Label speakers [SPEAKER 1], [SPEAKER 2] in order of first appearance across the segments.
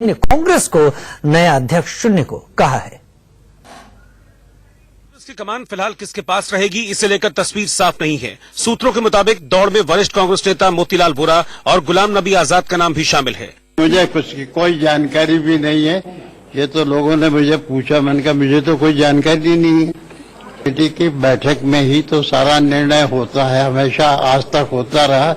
[SPEAKER 1] ने कांग्रेस को नया अध्यक्ष चुनने को कहा है।
[SPEAKER 2] की कमान फिलहाल किसके पास रहेगी, इसे लेकर तस्वीर साफ नहीं है। सूत्रों के मुताबिक दौड़ में वरिष्ठ कांग्रेस नेता मोतीलाल वोरा और गुलाम नबी आजाद का नाम भी शामिल है।
[SPEAKER 3] मुझे कुछ कोई जानकारी भी नहीं है। ये तो लोगों ने मुझे पूछा, मैंने कहा मुझे तो कोई जानकारी नहीं है। पार्टी की बैठक में ही तो सारा निर्णय होता है, हमेशा आज तक होता रहा।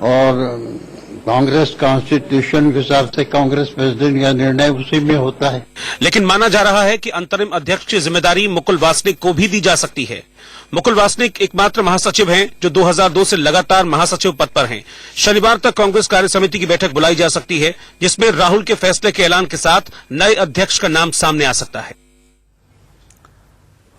[SPEAKER 3] और कांग्रेस कॉन्स्टिट्यूशन के हिसाब से कांग्रेस प्रेसिडेंट का निर्णय उसी में होता है।
[SPEAKER 2] लेकिन माना जा रहा है कि अंतरिम अध्यक्ष की जिम्मेदारी मुकुल वासनिक को भी दी जा सकती है। मुकुल वासनिक एकमात्र महासचिव हैं जो 2002 से लगातार महासचिव पद पर हैं। शनिवार तक कांग्रेस कार्य समिति की बैठक बुलाई जा सकती है, जिसमें राहुल के फैसले के ऐलान के साथ नए अध्यक्ष का नाम सामने आ सकता है।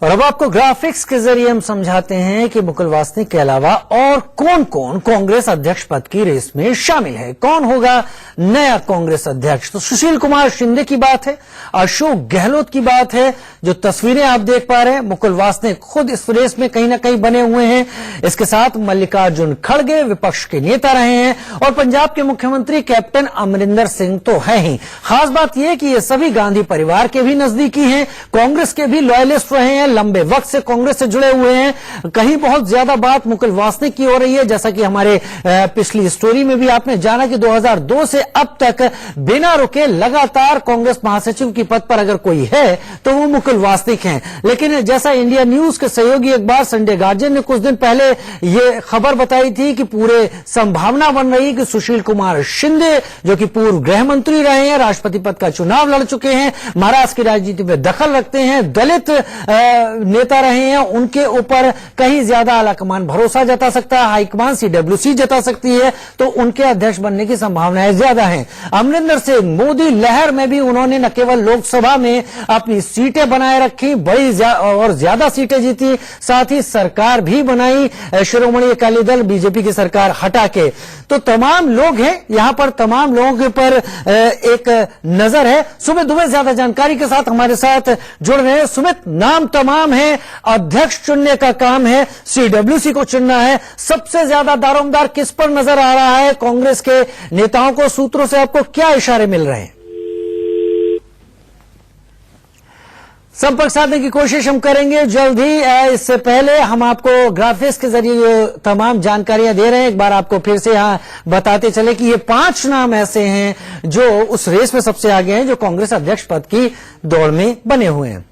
[SPEAKER 1] और अब आपको ग्राफिक्स के जरिए हम समझाते हैं कि मुकुल वासनिक के अलावा और कौन कौन कांग्रेस अध्यक्ष पद की रेस में शामिल है। कौन होगा नया कांग्रेस अध्यक्ष? तो सुशील कुमार शिंदे की बात है, अशोक गहलोत की बात है। जो तस्वीरें आप देख पा रहे हैं, मुकुल वासनिक खुद इस रेस में कहीं ना कहीं बने हुए हैं। इसके साथ मल्लिकार्जुन खड़गे विपक्ष के नेता रहे हैं और पंजाब के मुख्यमंत्री कैप्टन अमरिंदर सिंह तो है ही। खास बात यह कि ये सभी गांधी परिवार के भी नजदीकी हैं, कांग्रेस के भी लॉयलिस्ट रहे हैं, लंबे वक्त से कांग्रेस से जुड़े हुए हैं। कहीं बहुत ज्यादा बात मुकुल वासनिक की हो रही है, जैसा कि हमारे पिछली स्टोरी में भी आपने जाना कि 2002 से अब तक बिना रुके लगातार कांग्रेस महासचिव की पद पर अगर कोई है तो वो मुकुल वासनिक हैं। लेकिन जैसा इंडिया न्यूज के सहयोगी अखबार संडे गार्जियन ने कुछ दिन पहले ये खबर बताई थी कि पूरे संभावना बन रही कि सुशील कुमार शिंदे, जो कि पूर्व गृह मंत्री रहे हैं, राष्ट्रपति पद का चुनाव लड़ चुके हैं, महाराष्ट्र की राजनीति में दखल रखते हैं, दलित नेता रहे हैं, उनके ऊपर कहीं ज्यादा आलाकमान भरोसा जता सकता है, हाईकमान सीडब्ल्यूसी जता सकती है, तो उनके अध्यक्ष बनने की संभावनाएं ज्यादा हैं। अमरिंदर सिंह मोदी लहर में भी उन्होंने न केवल लोकसभा में अपनी सीटें बनाए रखी, बड़ी और ज्यादा सीटें जीती, साथ ही सरकार भी बनाई शिरोमणि अकाली दल बीजेपी की सरकार हटा के। तो तमाम लोग हैं यहां पर, तमाम लोगों के ऊपर एक नजर है। सुमित दुबे ज्यादा जानकारी के साथ हमारे साथ जुड़ रहे हैं। सुमित, नाम तमाम है, अध्यक्ष चुनने का काम है, सीडब्ल्यूसी को चुनना है, सबसे ज्यादा दारोमदार किस पर नजर आ रहा है कांग्रेस के नेताओं को? सूत्रों से आपको क्या इशारे मिल रहे हैं? संपर्क साधने की कोशिश हम करेंगे जल्द ही। इससे पहले हम आपको ग्राफिक्स के जरिए ये तमाम जानकारियां दे रहे हैं। एक बार आपको फिर से यहां बताते चले कि ये 5 नाम ऐसे हैं जो उस रेस में सबसे आगे हैं, जो कांग्रेस अध्यक्ष पद की दौड़ में बने हुए हैं।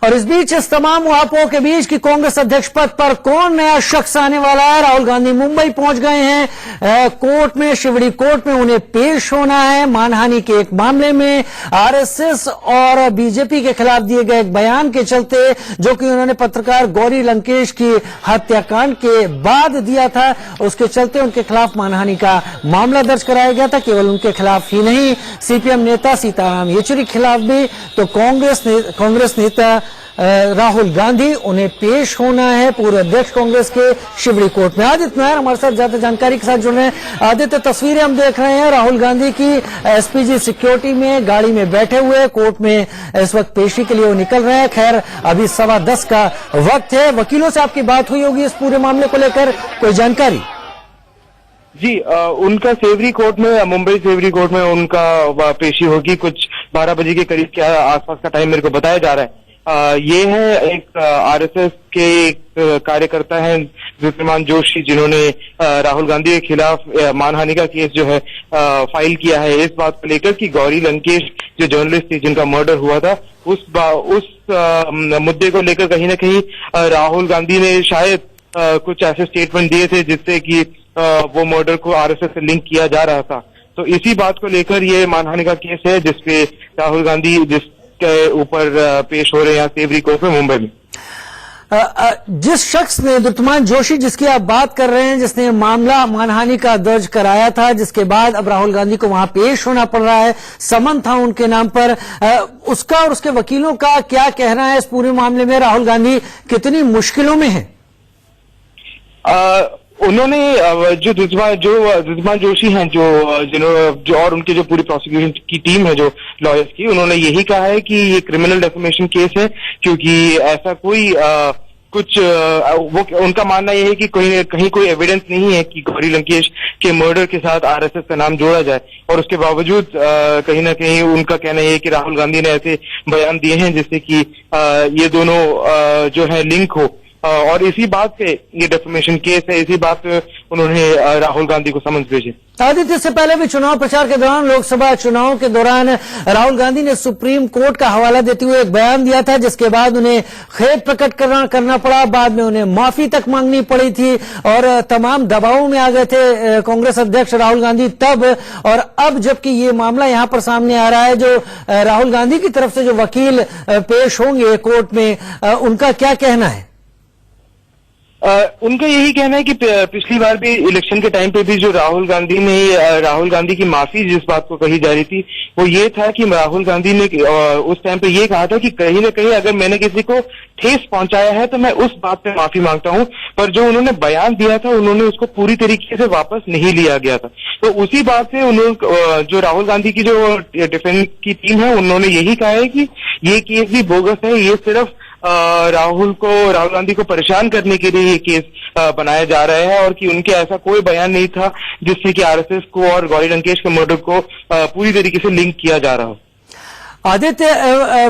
[SPEAKER 1] और इस बीच इस तमाम उहापोह के बीच कि कांग्रेस अध्यक्ष पद पर कौन नया शख्स आने वाला है, राहुल गांधी मुंबई पहुंच गए हैं। कोर्ट में, शिवड़ी कोर्ट में उन्हें पेश होना है मानहानि के एक मामले में। आरएसएस और बीजेपी के खिलाफ दिए गए एक बयान के चलते, जो कि उन्होंने पत्रकार गौरी लंकेश की हत्याकांड के बाद दिया था, उसके चलते उनके खिलाफ मानहानि का मामला दर्ज कराया गया था। केवल उनके खिलाफ ही नहीं, सीपीएम नेता सीताराम येचुरी के खिलाफ भी। तो कांग्रेस नेता राहुल गांधी, उन्हें पेश होना है पूर्व अध्यक्ष कांग्रेस के शिवड़ी कोर्ट में। आदित्य नायर हमारे साथ ज्यादा जानकारी के साथ जुड़ रहे हैं। आदित्य, तस्वीरें हम देख रहे हैं राहुल गांधी की एसपीजी सिक्योरिटी में गाड़ी में बैठे हुए कोर्ट में इस वक्त पेशी के लिए वो निकल रहे हैं। खैर, अभी 10:15 का वक्त है। वकीलों से आपकी बात हुई होगी इस पूरे मामले को लेकर, कोई जानकारी?
[SPEAKER 4] जी, उनका सेवरी कोर्ट में, मुंबई सेवरी कोर्ट में उनका पेशी होगी। कुछ 12 बजे के करीब के आसपास का टाइम मेरे को बताया जा रहा है। ये है एक आरएसएस के एक कार्यकर्ता हैं ज्योतिर्मान जोशी, जिन्होंने राहुल गांधी के खिलाफ मानहानि का केस जो है फाइल किया है, इस बात को लेकर कि गौरी लंकेश जो जर्नलिस्ट थी जिनका मर्डर हुआ था, उस मुद्दे को लेकर कहीं ना कहीं राहुल गांधी ने शायद कुछ ऐसे स्टेटमेंट दिए थे जिससे कि वो मर्डर को आरएसएस से लिंक किया जा रहा था। तो इसी बात को लेकर ये मानहानि का केस है जिसपे राहुल गांधी के ऊपर पेश हो रहे हैं यहाँ सेवरी कोर्ट में मुंबई में।
[SPEAKER 1] जिस शख्स ने, ज्योतिर्मान जोशी जिसकी आप बात कर रहे हैं, जिसने मामला मानहानि का दर्ज कराया था, जिसके बाद अब राहुल गांधी को वहां पेश होना पड़ रहा है, समन था उनके नाम पर, उसका और उसके वकीलों का क्या कहना है इस पूरे मामले में? राहुल गांधी कितनी मुश्किलों में है?
[SPEAKER 4] उन्होंने जो ज्योतिर्मान जोशी हैं, जो और उनके जो पूरी प्रोसिक्यूशन की टीम है, जो लॉयर्स की, उन्होंने यही कहा है कि ये क्रिमिनल डेफेमेशन केस है, क्योंकि ऐसा कोई कुछ वो उनका मानना यह है कि कहीं कोई एविडेंस नहीं है कि गौरी लंकेश के मर्डर के साथ आरएसएस का नाम जोड़ा जाए, और उसके बावजूद कहीं ना कहीं उनका कहना यह है कि राहुल गांधी ने ऐसे बयान दिए हैं जिससे कि ये दोनों जो है लिंक हो, और इसी बात पे ये डिफेमेशन केस है, इसी बात पे उन्होंने राहुल गांधी को समन्स भेजे।
[SPEAKER 1] आदित्य, इससे पहले भी चुनाव प्रचार के दौरान, लोकसभा चुनाव के दौरान राहुल गांधी ने सुप्रीम कोर्ट का हवाला देते हुए एक बयान दिया था, जिसके बाद उन्हें खेद प्रकट करना पड़ा। बाद में उन्हें माफी तक मांगनी पड़ी थी और तमाम दबावों में आ गए थे कांग्रेस अध्यक्ष राहुल गांधी तब। और अब जबकि ये मामला यहां पर सामने आ रहा है, जो राहुल गांधी की तरफ से जो वकील पेश होंगे कोर्ट में, उनका क्या कहना है?
[SPEAKER 4] उनका यही कहना है कि पिछली बार भी इलेक्शन के टाइम पे भी जो राहुल गांधी की माफी जिस बात को कही जा रही थी, वो ये था कि राहुल गांधी ने उस टाइम पे ये कहा था कि कहीं ना कहीं अगर मैंने किसी को ठेस पहुंचाया है तो मैं उस बात पे माफी मांगता हूं, पर जो उन्होंने बयान दिया था उन्होंने उसको पूरी तरीके से वापस नहीं लिया गया था। तो उसी बात से उन्होंने जो राहुल गांधी की जो डिफेंस की टीम है, उन्होंने यही कहा है कि ये केस भी बोगस है, ये सिर्फ राहुल गांधी को परेशान करने के लिए ये केस बनाया जा रहा है, और कि उनके ऐसा कोई बयान नहीं था जिससे कि आरएसएस को और गौरी लंकेश के मर्डर को पूरी तरीके से लिंक किया जा रहा हो।
[SPEAKER 1] आदित्य,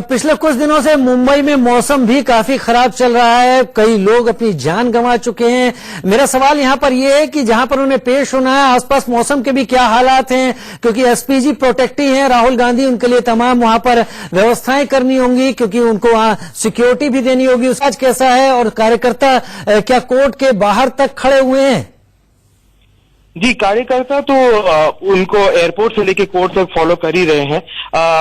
[SPEAKER 1] पिछले कुछ दिनों से मुंबई में मौसम भी काफी खराब चल रहा है, कई लोग अपनी जान गंवा चुके हैं। मेरा सवाल यहां पर यह है कि जहां पर उन्हें पेश होना है, आसपास मौसम के भी क्या हालात हैं? क्योंकि एसपीजी प्रोटेक्टी हैं राहुल गांधी, उनके लिए तमाम वहां पर व्यवस्थाएं करनी होंगी, क्योंकि उनको वहां सिक्योरिटी भी देनी होगी। आज कैसा है, और कार्यकर्ता क्या कोर्ट के बाहर तक खड़े हुए हैं?
[SPEAKER 4] जी, कार्यकर्ता तो उनको एयरपोर्ट से लेके कोर्ट तक फॉलो कर ही रहे हैं,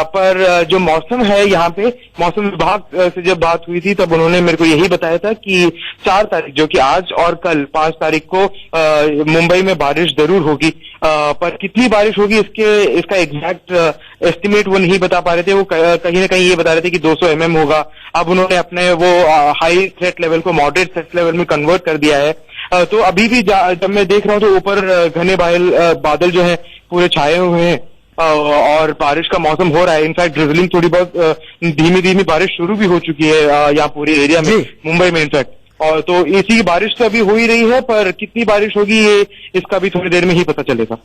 [SPEAKER 4] पर जो मौसम है यहाँ पे, मौसम विभाग से जब बात हुई थी तब उन्होंने मेरे को यही बताया था कि 4 तारीख जो कि आज और कल 5 तारीख को मुंबई में बारिश जरूर होगी, पर कितनी बारिश होगी इसका एग्जैक्ट एस्टिमेट वो नहीं बता पा रहे थे। वो कहीं ना कहीं ये बता रहे थे कि 200 mm होगा। अब उन्होंने अपने वो हाई थ्रेट लेवल को मॉडरेट थ्रेट लेवल में कन्वर्ट कर दिया है। तो अभी भी जब मैं देख रहा हूँ तो ऊपर घने बादल जो है पूरे छाए हुए हैं, और बारिश का मौसम हो रहा है। इनफैक्ट ड्रिजलिंग थोड़ी बहुत धीमी बारिश शुरू भी हो चुकी है यहाँ पूरे एरिया में, मुंबई में इनफैक्ट। और तो इसी बारिश तो अभी हो ही रही है, पर कितनी बारिश होगी ये इसका भी थोड़ी देर में ही पता चलेगा।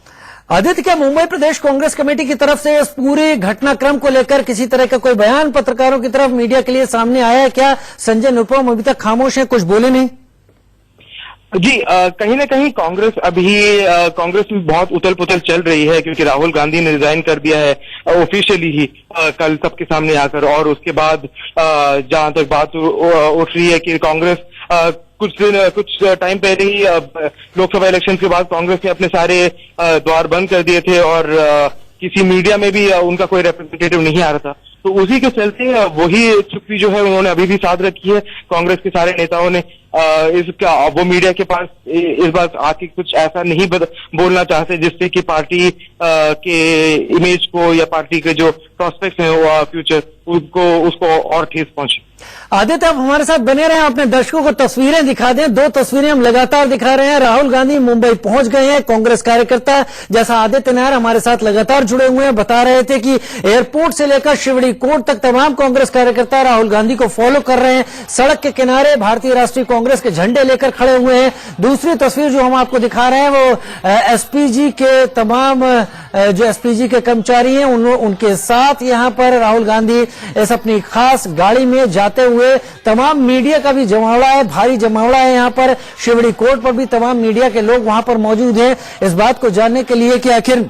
[SPEAKER 1] आदित्य, क्या मुंबई प्रदेश कांग्रेस कमेटी की तरफ से इस पूरे घटनाक्रम को लेकर किसी तरह का कोई बयान पत्रकारों की तरफ मीडिया के लिए सामने आया है? क्या संजय निरुपम अभी तक खामोश हैं, कुछ बोले नहीं?
[SPEAKER 4] जी, कहीं ना कहीं कांग्रेस में बहुत उथल पुथल चल रही है, क्योंकि राहुल गांधी ने रिजाइन कर दिया है ऑफिशियली ही कल सबके सामने आकर। और उसके बाद जहां तक बात उठ रही है कि कांग्रेस कुछ टाइम पहले ही लोकसभा इलेक्शन के बाद कांग्रेस ने अपने सारे द्वार बंद कर दिए थे, और किसी मीडिया में भी उनका कोई रिप्रेजेंटेटिव नहीं आ रहा था। तो उसी के चलते वही चुप्पी जो है उन्होंने अभी भी साध रखी है। कांग्रेस के सारे नेताओं ने वो मीडिया के पास इस बार आके कुछ ऐसा नहीं बोलना चाहते जिससे कि पार्टी के इमेज को या पार्टी के जो प्रोस्पेक्ट्स हैं वो फ्यूचर उसको और ठेस पहुंचे।
[SPEAKER 1] आदित्य, आप हमारे साथ बने रहे, अपने दर्शकों को तस्वीरें दिखा दें। 2 तस्वीरें हम लगातार दिखा रहे हैं। राहुल गांधी मुंबई पहुंच गए हैं। कांग्रेस कार्यकर्ता जैसा आदित्य नायर हमारे साथ लगातार जुड़े हुए हैं, बता रहे थे कि एयरपोर्ट से लेकर शिवड़ी कोर्ट तक तमाम कांग्रेस कार्यकर्ता राहुल गांधी को फॉलो कर रहे हैं। सड़क के किनारे भारतीय राष्ट्रीय कांग्रेस के झंडे लेकर खड़े हुए हैं। दूसरी तस्वीर जो हम आपको दिखा रहे हैं वो एसपीजी के तमाम जो एसपीजी के कर्मचारी हैं उनके साथ यहां पर राहुल गांधी इस अपनी खास गाड़ी में जाते हुए, तमाम मीडिया का भी जमावड़ा है, भारी जमावड़ा है यहाँ पर। शिवड़ी कोर्ट पर भी तमाम मीडिया के लोग वहां पर मौजूद हैं इस बात को जानने के लिए कि आखिर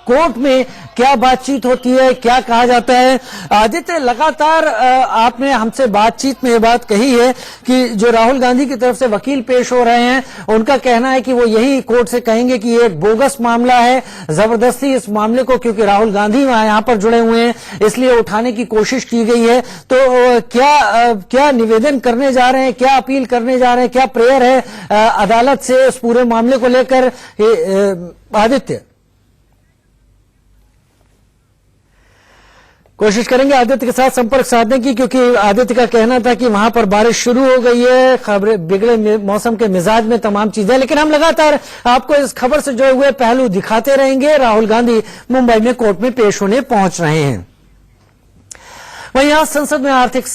[SPEAKER 1] कोर्ट में क्या बातचीत होती है, क्या कहा जाता है। आदित्य, लगातार आपने हमसे बातचीत में ये बात कही है कि जो राहुल गांधी की तरफ से वकील पेश हो रहे हैं, उनका कहना है कि वो यही कोर्ट से कहेंगे कि ये एक बोगस मामला है, जबरदस्ती इस मामले को, क्योंकि राहुल गांधी यहाँ पर जुड़े हुए हैं, इसलिए उठाने की कोशिश की गई है। तो क्या निवेदन करने जा रहे हैं, क्या अपील करने जा रहे हैं, क्या प्रेयर है अदालत से इस पूरे मामले को लेकर? आदित्य, कोशिश करेंगे आदित्य के साथ संपर्क साधने की, क्योंकि आदित्य का कहना था कि वहां पर बारिश शुरू हो गई है, खबरें बिगड़े मौसम के मिजाज में तमाम चीजें। लेकिन हम लगातार आपको इस खबर से जुड़े हुए पहलू दिखाते रहेंगे। राहुल गांधी मुंबई में कोर्ट में पेश होने पहुंच रहे हैं। वहीं आज संसद में आर्थिक